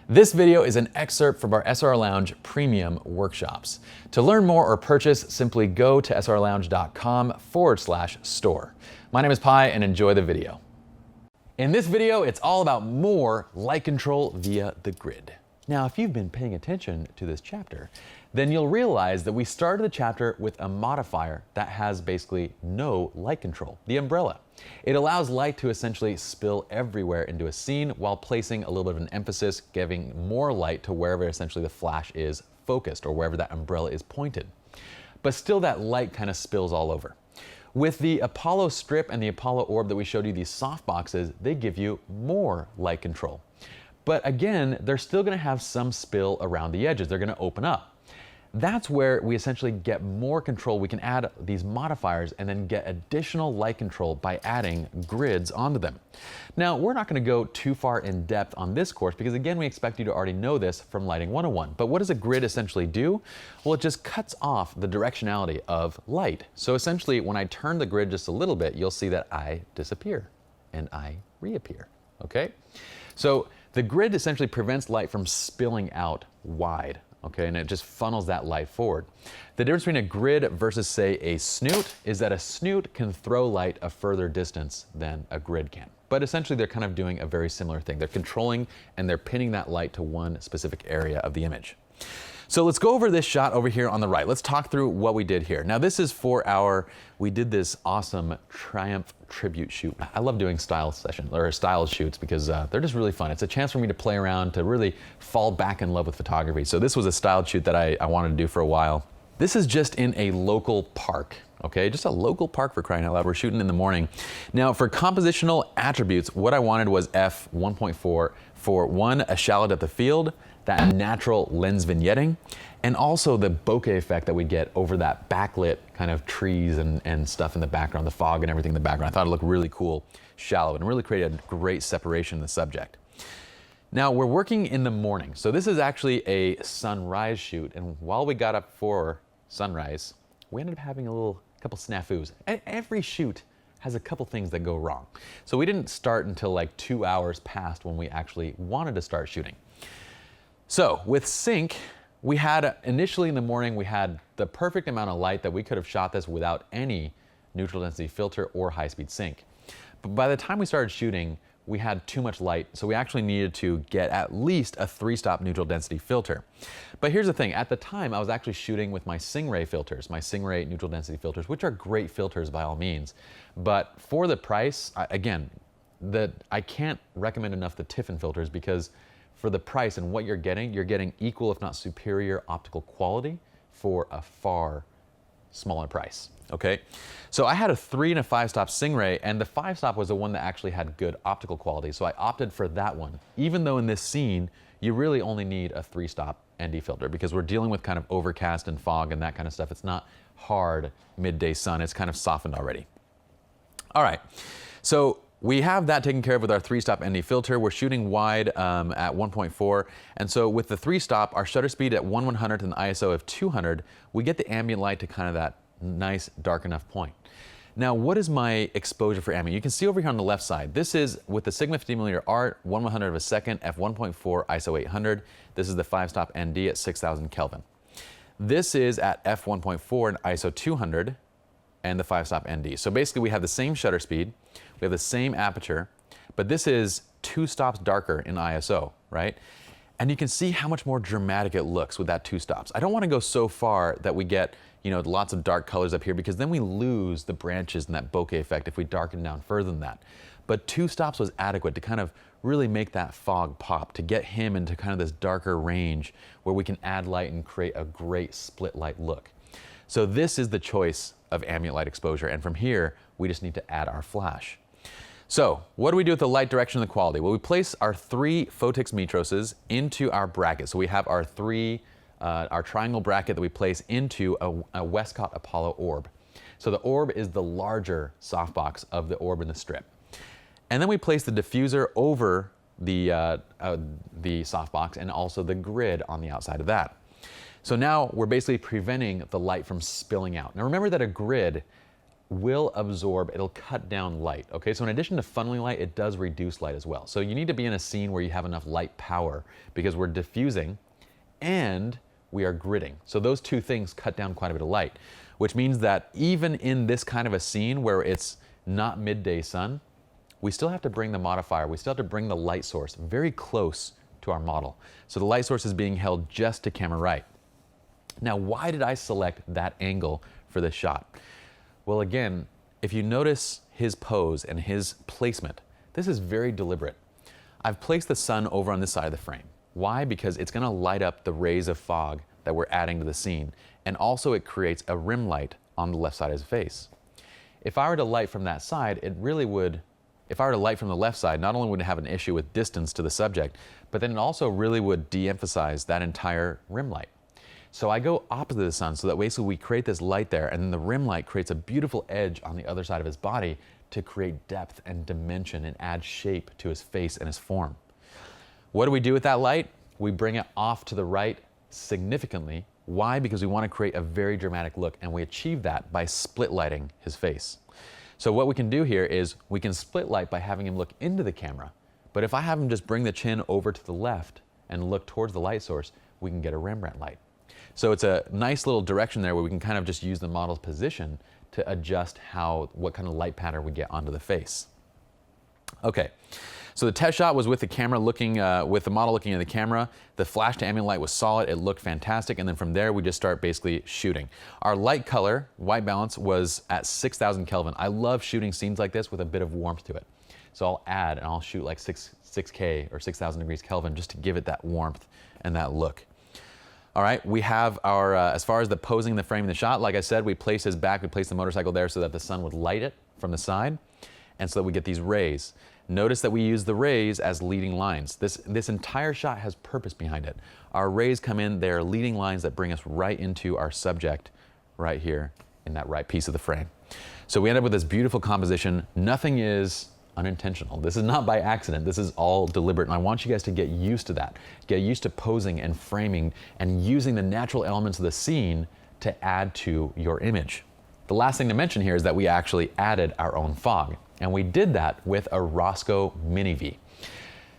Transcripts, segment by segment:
This video is an excerpt from our SR Lounge premium workshops. To learn more or purchase, simply go to srlounge.com/store. My name is Pi and enjoy the video. In this video, it's all about more light control via the grid. Now, if you've been paying attention to this chapter, then you'll realize that we started the chapter with a modifier that has basically no light control, the umbrella. It allows light to essentially spill everywhere into a scene while placing a little bit of an emphasis, giving more light to wherever essentially the flash is focused or wherever that umbrella is pointed. But still that light kind of spills all over. With the Apollo strip and the Apollo orb that we showed you, these soft boxes, they give you more light control. But again, they're still gonna have some spill around the edges. They're gonna open up. That's where we essentially get more control. We can add these modifiers and then get additional light control by adding grids onto them. Now, we're not gonna go too far in depth on this course because again, we expect you to already know this from Lighting 101. But what does a grid essentially do? Well, it just cuts off the directionality of light. So essentially, when I turn the grid just a little bit, you'll see that I disappear and I reappear, okay? So the grid essentially prevents light from spilling out wide. Okay, and it just funnels that light forward. The difference between a grid versus, say, a snoot is that a snoot can throw light a further distance than a grid can. But essentially, they're kind of doing a very similar thing. They're controlling and they're pinning that light to one specific area of the image. So let's go over this shot over here on the right. Let's talk through what we did here. Now this is for we did this awesome Triumph tribute shoot. I love doing style shoots because they're just really fun. It's a chance for me to play around, to really fall back in love with photography. So this was a styled shoot that I wanted to do for a while. This is just in a local park. Okay, just a local park for crying out loud. We're shooting in the morning. Now for compositional attributes, what I wanted was f1.4 for one, a shallow depth of field, that natural lens vignetting, and also the bokeh effect that we get over that backlit kind of trees and stuff in the background, the fog and everything in the background. I thought it looked really cool, shallow, and really created a great separation in the subject. Now we're working in the morning. So this is actually a sunrise shoot, and while we got up for sunrise, we ended up having a couple snafus. Every shoot has a couple things that go wrong. So we didn't start until like 2 hours past when we actually wanted to start shooting. So with sync, we had initially in the morning, we had the perfect amount of light that we could have shot this without any neutral density filter or high speed sync. But by the time we started shooting, we had too much light, so we actually needed to get at least a 3-stop neutral density filter. But here's the thing, at the time I was actually shooting with my Stingray filters, my Stingray neutral density filters, which are great filters by all means. But for the price, again, I can't recommend enough the Tiffin filters because for the price and what you're getting equal if not superior optical quality for a far smaller price, okay? So I had a 3 and a 5-stop Stingray, and the 5-stop was the one that actually had good optical quality, so I opted for that one. Even though in this scene, you really only need a 3-stop ND filter because we're dealing with kind of overcast and fog and that kind of stuff. It's not hard midday sun, it's kind of softened already. All right, so we have that taken care of with our 3-stop ND filter. We're shooting wide at 1.4. And so with the 3-stop, our shutter speed at 1/100th and ISO of 200, we get the ambient light to kind of that nice dark enough point. Now, what is my exposure for ambient? You can see over here on the left side, this is with the Sigma 50mm art, 1/100th of a second, f1.4, ISO 800. This is the 5-stop ND at 6,000 Kelvin. This is at f1.4 and ISO 200 and the 5-stop ND. So basically we have the same shutter speed, we have the same aperture, but this is 2 stops darker in ISO, right? And you can see how much more dramatic it looks with that 2 stops. I don't want to go so far that we get, lots of dark colors up here because then we lose the branches and that bokeh effect if we darken down further than that. But 2 stops was adequate to kind of really make that fog pop, to get him into kind of this darker range where we can add light and create a great split light look. So this is the choice of ambient light exposure, and from here, we just need to add our flash. So what do we do with the light direction and the quality? Well, we place our 3 Photix Mitroses into our bracket. So we have our our triangle bracket that we place into a Westcott Apollo orb. So the orb is the larger softbox of the orb in the strip. And then we place the diffuser over the softbox and also the grid on the outside of that. So now we're basically preventing the light from spilling out. Now remember that a grid will absorb, it'll cut down light. Okay, so in addition to funneling light, it does reduce light as well. So you need to be in a scene where you have enough light power because we're diffusing and we are gridding. So those two things cut down quite a bit of light, which means that even in this kind of a scene where it's not midday sun, we still have to bring the modifier, we still have to bring the light source very close to our model. So the light source is being held just to camera right. Now, why did I select that angle for this shot? Well, again, if you notice his pose and his placement, this is very deliberate. I've placed the sun over on this side of the frame. Why? Because it's going to light up the rays of fog that we're adding to the scene. And also it creates a rim light on the left side of his face. If I were to light from that side, it really would, if I were to light from the left side, not only would it have an issue with distance to the subject, but then it also really would de-emphasize that entire rim light. So I go opposite the sun so that basically we create this light there, and then the rim light creates a beautiful edge on the other side of his body to create depth and dimension and add shape to his face and his form. What do we do with that light? We bring it off to the right significantly. Why? Because we want to create a very dramatic look, and we achieve that by split lighting his face. So what we can do here is we can split light by having him look into the camera, but if I have him just bring the chin over to the left and look towards the light source, we can get a Rembrandt light. So it's a nice little direction there where we can kind of just use the model's position to adjust what kind of light pattern we get onto the face. Okay, so the test shot was with the camera looking, with the model looking at the camera. The flash to ambient light was solid, it looked fantastic, and then from there we just start basically shooting. Our light color, white balance, was at 6,000 Kelvin. I love shooting scenes like this with a bit of warmth to it. So I'll add and I'll shoot like 6K or 6,000 degrees Kelvin just to give it that warmth and that look. All right, we have our, as far as the posing, the framing, the shot, like I said, we placed his back, we placed the motorcycle there so that the sun would light it from the side, and so that we get these rays. Notice that we use the rays as leading lines. This entire shot has purpose behind it. Our rays come in, they are leading lines that bring us right into our subject right here in that right piece of the frame. So we end up with this beautiful composition. Nothing is unintentional. This is not by accident. This is all deliberate, and I want you guys to get used to that. Get used to posing and framing and using the natural elements of the scene to add to your image. The last thing to mention here is that we actually added our own fog, and we did that with a Rosco Mini V.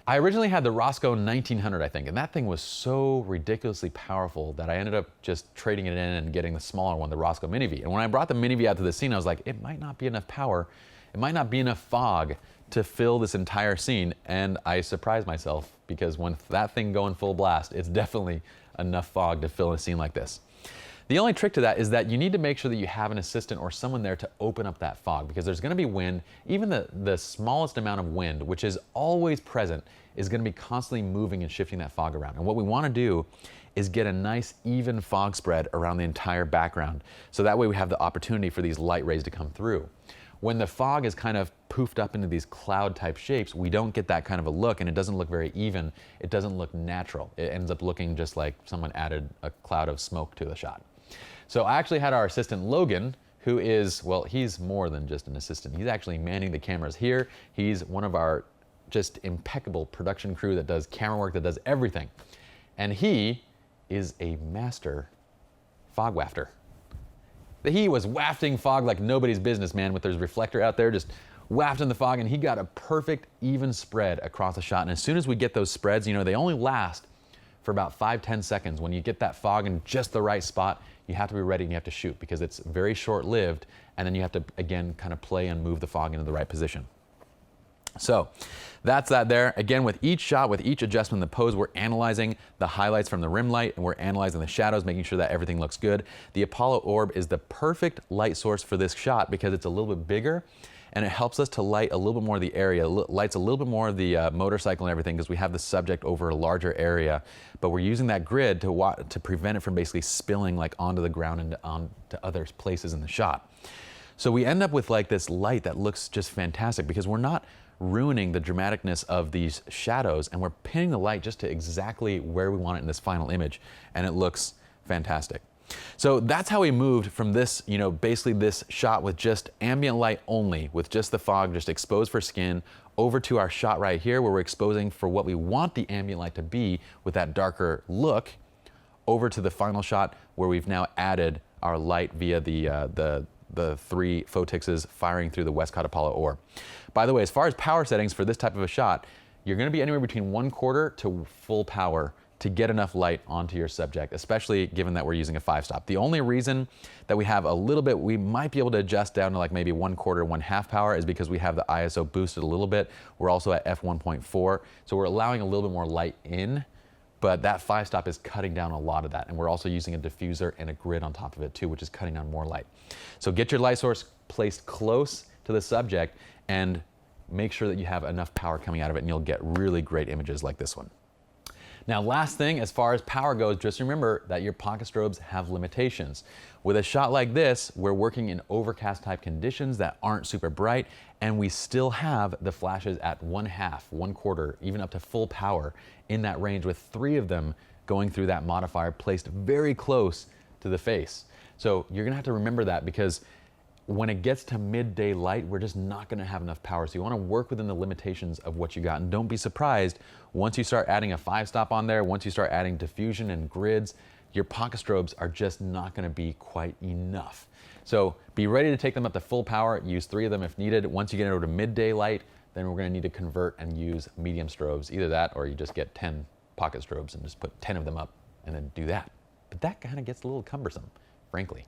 I originally had the Rosco 1900, I think, and that thing was so ridiculously powerful that I ended up just trading it in and getting the smaller one, the Rosco Mini V. And when I brought the Mini V out to the scene, I was like, it might not be enough power. It might not be enough fog to fill this entire scene, and I surprised myself because when that thing going full blast, it's definitely enough fog to fill a scene like this. The only trick to that is that you need to make sure that you have an assistant or someone there to open up that fog, because there's going to be wind. Even the smallest amount of wind, which is always present, is going to be constantly moving and shifting that fog around. And what we want to do is get a nice even fog spread around the entire background, so that way we have the opportunity for these light rays to come through. When the fog is kind of poofed up into these cloud type shapes, we don't get that kind of a look, and it doesn't look very even. It doesn't look natural. It ends up looking just like someone added a cloud of smoke to the shot. So I actually had our assistant Logan, who is, well, he's more than just an assistant. He's actually manning the cameras here. He's one of our just impeccable production crew that does camera work, that does everything. And he is a master fog wafter. He was wafting fog like nobody's business, man, with his reflector out there, just wafting the fog, and he got a perfect even spread across the shot. And as soon as we get those spreads, you know, they only last for about 5-10 seconds. When you get that fog in just the right spot, you have to be ready and you have to shoot, because it's very short-lived, and then you have to, again, kind of play and move the fog into the right position. So that's that there. Again, with each shot, with each adjustment in the pose, we're analyzing the highlights from the rim light, and we're analyzing the shadows, making sure that everything looks good. The Apollo orb is the perfect light source for this shot because it's a little bit bigger, and it helps us to light a little bit more of the area, lights a little bit more of the motorcycle and everything, because we have the subject over a larger area, but we're using that grid to prevent it from basically spilling like onto the ground and onto other places in the shot. So we end up with like this light that looks just fantastic, because we're not ruining the dramaticness of these shadows, and we're pinning the light just to exactly where we want it in this final image, and it looks fantastic. So that's how we moved from this, you know, basically this shot with just ambient light only, with just the fog just exposed for skin, over to our shot right here where we're exposing for what we want the ambient light to be with that darker look, over to the final shot where we've now added our light via the the 3 photixes firing through the Westcott Apollo ore. By the way, as far as power settings for this type of a shot, you're going to be anywhere between 1/4 to full power to get enough light onto your subject, especially given that we're using a 5-stop. The only reason that we have a little bit, we might be able to adjust down to like maybe 1/4, 1/2 power is because we have the ISO boosted a little bit. We're also at f1.4, so we're allowing a little bit more light in, but that 5-stop is cutting down a lot of that. And we're also using a diffuser and a grid on top of it too, which is cutting down more light. So get your light source placed close to the subject and make sure that you have enough power coming out of it, and you'll get really great images like this one. Now, last thing, as far as power goes, just remember that your pocket strobes have limitations. With a shot like this, we're working in overcast type conditions that aren't super bright, and we still have the flashes at 1/2, 1/4, even up to full power in that range, with 3 of them going through that modifier placed very close to the face. So you're gonna have to remember that, because when it gets to midday light, we're just not gonna have enough power. So you wanna work within the limitations of what you got, and don't be surprised once you start adding a 5-stop on there, once you start adding diffusion and grids, your pocket strobes are just not gonna be quite enough. So be ready to take them up to full power, use 3 of them if needed. Once you get over to midday light, then we're gonna need to convert and use medium strobes. Either that, or you just get 10 pocket strobes and just put 10 of them up and then do that. But that kind of gets a little cumbersome, frankly.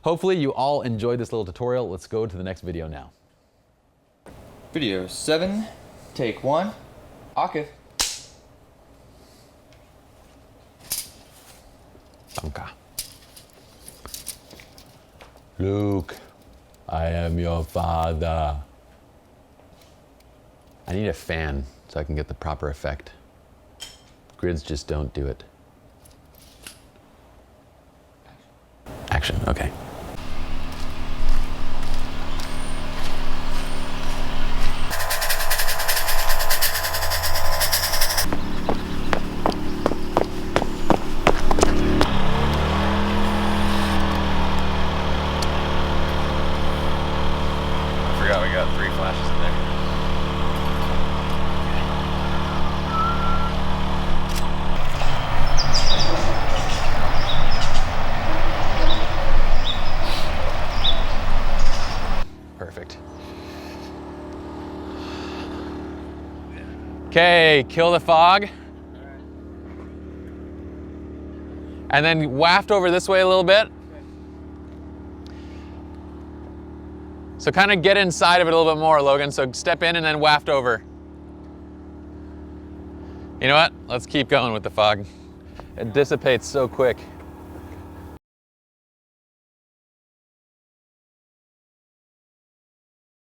Hopefully you all enjoyed this little tutorial. Let's go to the next video now. Video 7, take 1, Akif. Sanka. Luke, I am your father. I need a fan so I can get the proper effect. Grids just don't do it. Action, okay. I forgot we got 3 flashes in there. Perfect. Okay, kill the fog. And then waft over this way a little bit. So kind of get inside of it a little bit more, Logan. So step in and then waft over. You know what? Let's keep going with the fog. It dissipates so quick.